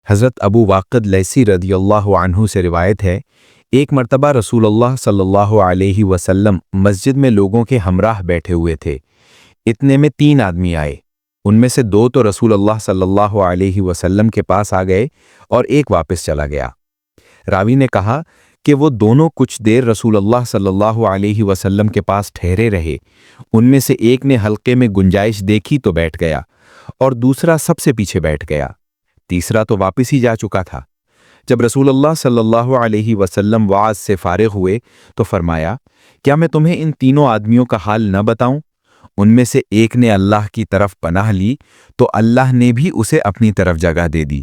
حضرت ابو واقد لیثی رضی اللہ عنہ سے روایت ہے، ایک مرتبہ رسول اللہ صلی اللہ علیہ وسلم مسجد میں لوگوں کے ہمراہ بیٹھے ہوئے تھے۔ اتنے میں 3 آدمی آئے، ان میں سے 2 تو رسول اللہ صلی اللہ علیہ وسلم کے پاس آ گئے اور ایک واپس چلا گیا۔ راوی نے کہا کہ وہ دونوں کچھ دیر رسول اللہ صلی اللہ علیہ وسلم کے پاس ٹھہرے رہے۔ ان میں سے ایک نے حلقے میں گنجائش دیکھی تو بیٹھ گیا اور دوسرا سب سے پیچھے بیٹھ گیا، تیسرا تو واپس ہی جا چکا تھا۔ جب رسول اللہ صلی اللہ علیہ وسلم وعظ سے فارغ ہوئے تو فرمایا، کیا میں تمہیں ان تینوں آدمیوں کا حال نہ بتاؤں؟ ان میں سے ایک نے اللہ کی طرف پناہ لی تو اللہ نے بھی اسے اپنی طرف جگہ دے دی،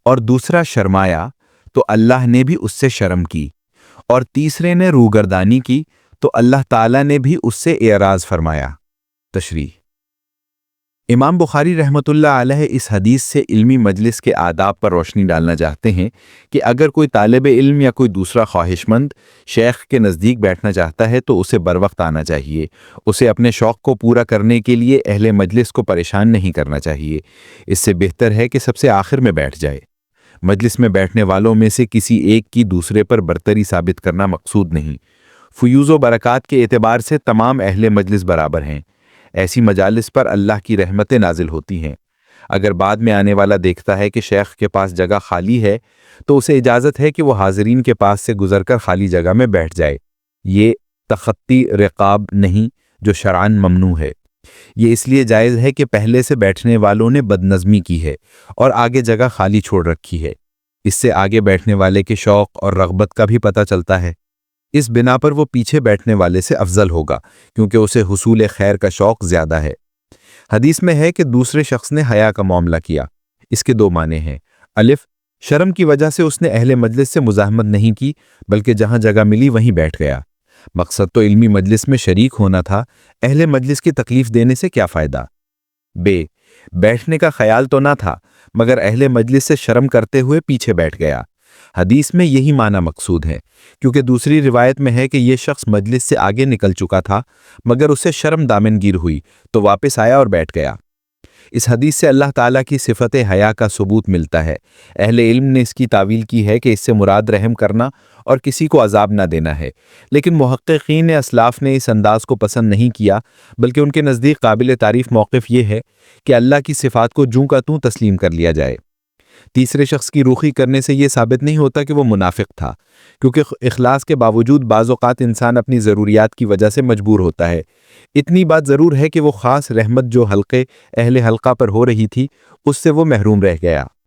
اور دوسرا شرمایا تو اللہ نے بھی اس سے شرم کی، اور تیسرے نے روگردانی کی تو اللہ تعالیٰ نے بھی اس سے اعراض فرمایا۔ تشریح: امام بخاری رحمۃ اللہ علیہ اس حدیث سے علمی مجلس کے آداب پر روشنی ڈالنا چاہتے ہیں کہ اگر کوئی طالب علم یا کوئی دوسرا خواہش مند شیخ کے نزدیک بیٹھنا چاہتا ہے تو اسے بروقت آنا چاہیے۔ اسے اپنے شوق کو پورا کرنے کے لیے اہل مجلس کو پریشان نہیں کرنا چاہیے۔ اس سے بہتر ہے کہ سب سے آخر میں بیٹھ جائے۔ مجلس میں بیٹھنے والوں میں سے کسی ایک کی دوسرے پر برتری ثابت کرنا مقصود نہیں۔ فیوز و برکات کے اعتبار سے تمام اہل مجلس برابر ہیں۔ ایسی مجالس پر اللہ کی رحمتیں نازل ہوتی ہیں۔ اگر بعد میں آنے والا دیکھتا ہے کہ شیخ کے پاس جگہ خالی ہے تو اسے اجازت ہے کہ وہ حاضرین کے پاس سے گزر کر خالی جگہ میں بیٹھ جائے۔ یہ تخطی رقاب نہیں جو شرعاً ممنوع ہے۔ یہ اس لیے جائز ہے کہ پہلے سے بیٹھنے والوں نے بدنظمی کی ہے اور آگے جگہ خالی چھوڑ رکھی ہے۔ اس سے آگے بیٹھنے والے کے شوق اور رغبت کا بھی پتہ چلتا ہے۔ اس بنا پر وہ پیچھے بیٹھنے والے سے افضل ہوگا کیونکہ اسے حصول خیر کا شوق زیادہ ہے۔ حدیث میں ہے کہ دوسرے شخص نے حیا کا معاملہ کیا۔ اس کے 2 معنی ہیں۔ الف، شرم کی وجہ سے اس نے اہل مجلس سے مزاحمت نہیں کی بلکہ جہاں جگہ ملی وہیں بیٹھ گیا۔ مقصد تو علمی مجلس میں شریک ہونا تھا، اہل مجلس کی تکلیف دینے سے کیا فائدہ؟ ب، بیٹھنے کا خیال تو نہ تھا مگر اہل مجلس سے شرم کرتے ہوئے پیچھے بیٹھ گیا۔ حدیث میں یہی معنی مقصود ہے، کیونکہ دوسری روایت میں ہے کہ یہ شخص مجلس سے آگے نکل چکا تھا مگر اسے شرم دامنگیر ہوئی تو واپس آیا اور بیٹھ گیا۔ اس حدیث سے اللہ تعالیٰ کی صفت حیا کا ثبوت ملتا ہے۔ اہل علم نے اس کی تعویل کی ہے کہ اس سے مراد رحم کرنا اور کسی کو عذاب نہ دینا ہے، لیکن محققین اسلاف نے اس انداز کو پسند نہیں کیا، بلکہ ان کے نزدیک قابل تعریف موقف یہ ہے کہ اللہ کی صفات کو جوں کا توں تسلیم کر لیا جائے۔ تیسرے شخص کی روخی کرنے سے یہ ثابت نہیں ہوتا کہ وہ منافق تھا، کیونکہ اخلاص کے باوجود بعض اوقات انسان اپنی ضروریات کی وجہ سے مجبور ہوتا ہے۔ اتنی بات ضرور ہے کہ وہ خاص رحمت جو اہل حلقہ پر ہو رہی تھی اس سے وہ محروم رہ گیا۔